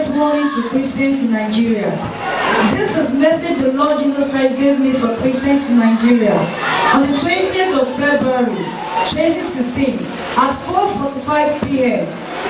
greatest warning to Christians in Nigeria. This is message the Lord Jesus Christ gave me for Christians in Nigeria on the 20th of February 2016 at 4:45 p.m.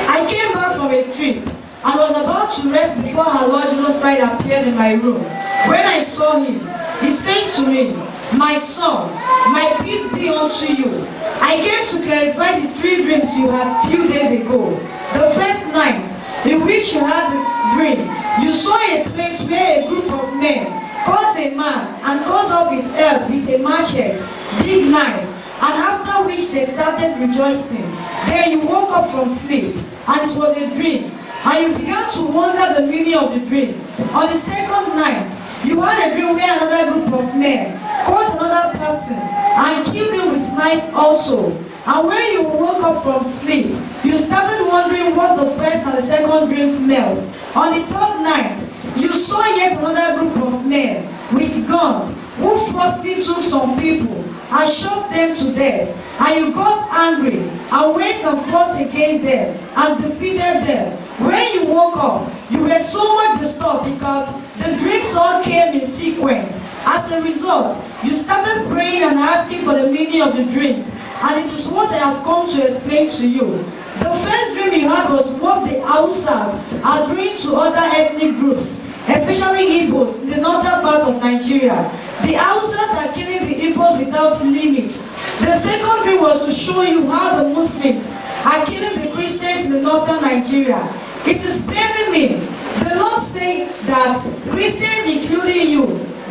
I came back from a trip and was about to rest before our Lord Jesus Christ appeared in my room. When I saw him, he said to me, "My son, my peace be unto you. I came to clarify the 3 dreams you had few days ago. The first night in which you had the dream, you saw a place where a group of men caught a man and cut off his head with a machete, big knife, and after which they started rejoicing. Then you woke up from sleep, and it was a dream, and you began to wonder the meaning of the dream. On the second night, you had a dream where another group of men caught another person and killed him with knife also. And when you woke up from sleep, you started wondering what the first and the second dreams meant. On the third night, you saw yet another group of men with guns who firstly took some people and shot them to death. And you got angry and went and fought against them and defeated them. When you woke up, you were so much disturbed because the dreams all came in sequence. As a result, you started praying and asking for the meaning of the dreams. And it is what I have come to explain to you. The first dream you had was what the Hausas are doing to other ethnic groups, especially Igbos in the northern part of Nigeria. The Hausas are killing the Igbos without limits. The second dream was to show you how the Muslims are killing the Christians in the northern Nigeria. It is paining me. The Lord saying that Christians, including you,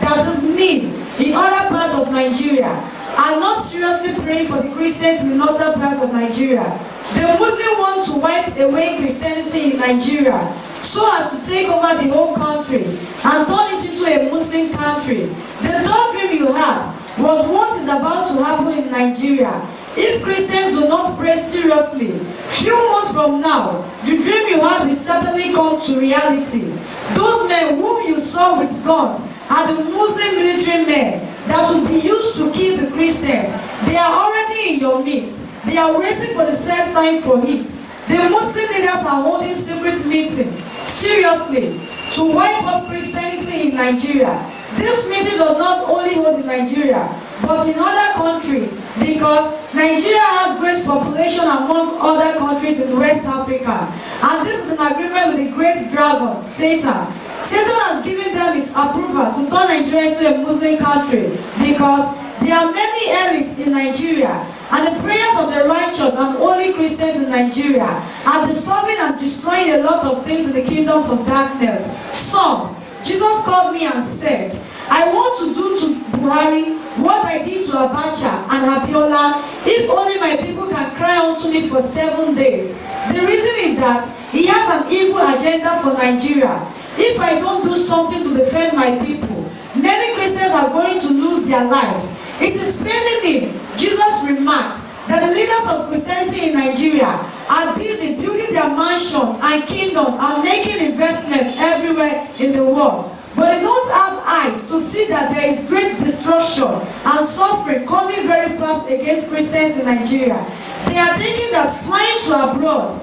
that is me, in other parts of Nigeria, are not seriously praying for the Christians in the northern part of Nigeria. The Muslims want to wipe away Christianity in Nigeria so as to take over the whole country and turn it into a Muslim country. The third dream you had was what is about to happen in Nigeria. If Christians do not pray seriously, few months from now, the dream you had will certainly come to reality. Those men whom you saw with guns are the Muslim military men that will be used to kill the Christians. They are already in your midst. They are waiting for the set time for it. The Muslim leaders are holding secret meeting, seriously, to wipe out Christianity in Nigeria. This meeting does not only hold in Nigeria, but in other countries, because Nigeria has great population among other countries in West Africa. And this is an agreement with the great dragon, Satan. Satan has given them his approval to turn Nigeria into a Muslim country because there are many elites in Nigeria, and the prayers of the righteous and holy Christians in Nigeria are disturbing and destroying a lot of things in the kingdoms of darkness. Some, Jesus called me and said, "I want to do to Buhari what I did to Abacha and Abiola, if only my people can cry unto me for 7 days." The reason is that he has an evil agenda for Nigeria. If I don't do something to defend my people, many Christians are going to lose their lives. It is paining me. Jesus remarked that the leaders of Christianity in Nigeria are busy building their mansions and kingdoms and making investments everywhere in the world. But they don't have eyes to see that there is great destruction and suffering coming very fast against Christians in Nigeria. They are thinking that flying to abroad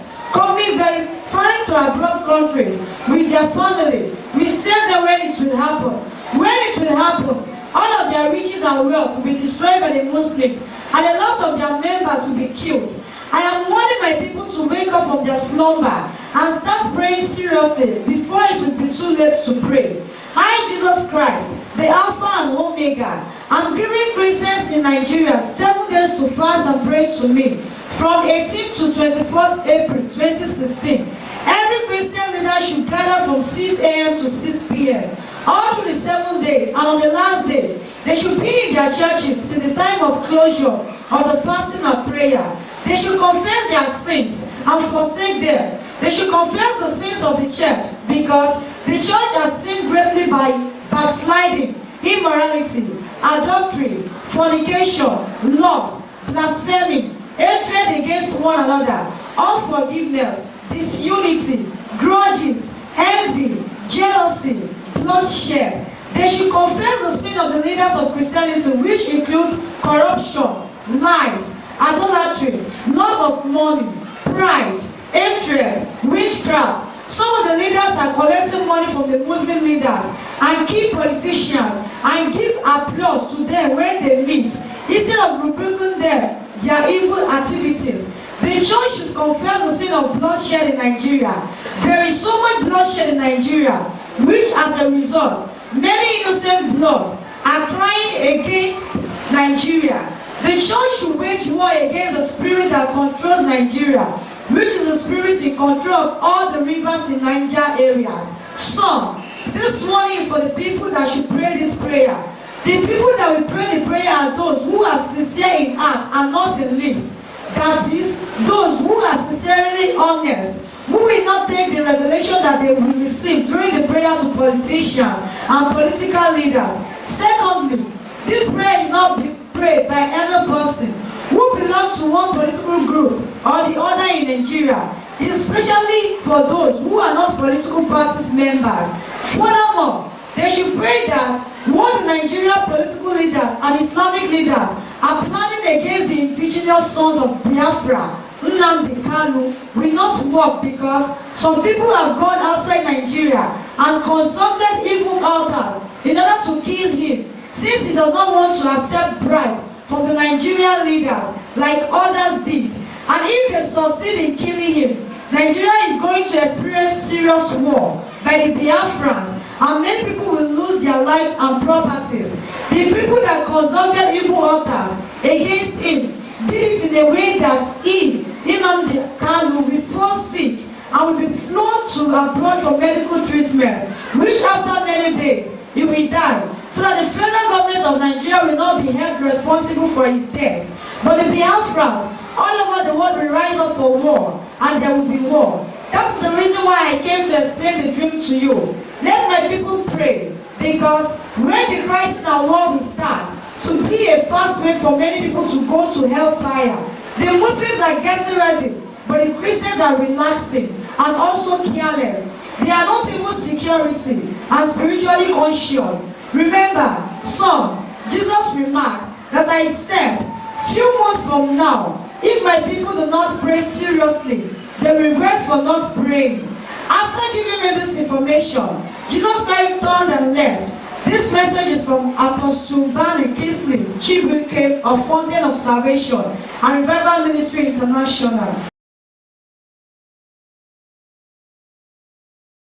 countries with their family will save them when it will happen. When it will happen, all of their riches and wealth will be destroyed by the Muslims, and a lot of their members will be killed. I am warning my people to wake up from their slumber and start praying seriously before it will be too late to pray. I, Jesus Christ, the Alpha and Omega, am giving Christians in Nigeria 7 days to fast and pray to me from 18th to 24th April 2016. Every Christian leader should gather from 6 a.m. to 6 p.m. all through the 7 days, and on the last day, they should be in their churches till the time of closure of the fasting and prayer. They should confess their sins and forsake them. They should confess the sins of the church, because the church has sinned greatly by backsliding, immorality, adultery, fornication, loss, blasphemy, hatred against one another, unforgiveness, disunity, grudges, envy, jealousy, bloodshed. They should confess the sin of the leaders of Christianity, which include corruption, lies, idolatry, love of money, pride, hatred, witchcraft. Some of the leaders are collecting money from the Muslim leaders and key politicians and give applause to them when they meet, instead of rebuking them, their evil activities. The church should confess the sin of bloodshed in Nigeria. There is so much bloodshed in Nigeria, which as a result, many innocent blood are crying against Nigeria. The church should wage war against the spirit that controls Nigeria, which is the spirit in control of all the rivers in Niger areas. Some, this one is for the people that should pray this prayer. The people that will pray the prayer are those who are sincere in heart and not in lips. That is, those who are sincerely honest, who will not take the revelation that they will receive during the prayer to politicians and political leaders. Secondly, this prayer is not prayed by any person who belongs to one political group or the other in Nigeria. It is especially for those who are not political parties members. Furthermore, they should pray that what the Nigerian political leaders and Islamic leaders are planning against the indigenous sons of Biafra, Nnamdi Kanu, will not work, because some people have gone outside Nigeria and constructed evil altars in order to kill him, since he does not want to accept bribe from the Nigerian leaders like others did. And if they succeed in killing him, Nigeria is going to experience serious war by the Biafrans, and many people will lose their lives and properties. The people that consulted evil altars against him did it in a way that he, Nnamdi Kanu, will be fall sick and will be flown to abroad for medical treatment, which after many days he will die, so that the federal government of Nigeria will not be held responsible for his death. But the Biafrans all over the world will rise up for war, and there will be war. That's the reason why I came to explain the dream to you. Let my people pray, because when the crisis and war will start, to be a fast way for many people to go to hellfire. The Muslims are getting ready, but the Christians are relaxing and also careless. They are not even security and spiritually conscious. Remember, son, Jesus remarked that I said, few months from now, if my people do not pray seriously, they regret for not praying. After giving me this information, Jesus Christ turned and left. This message is from Apostle Kingsley Ubani of Fountain of Salvation and Revival Ministry International.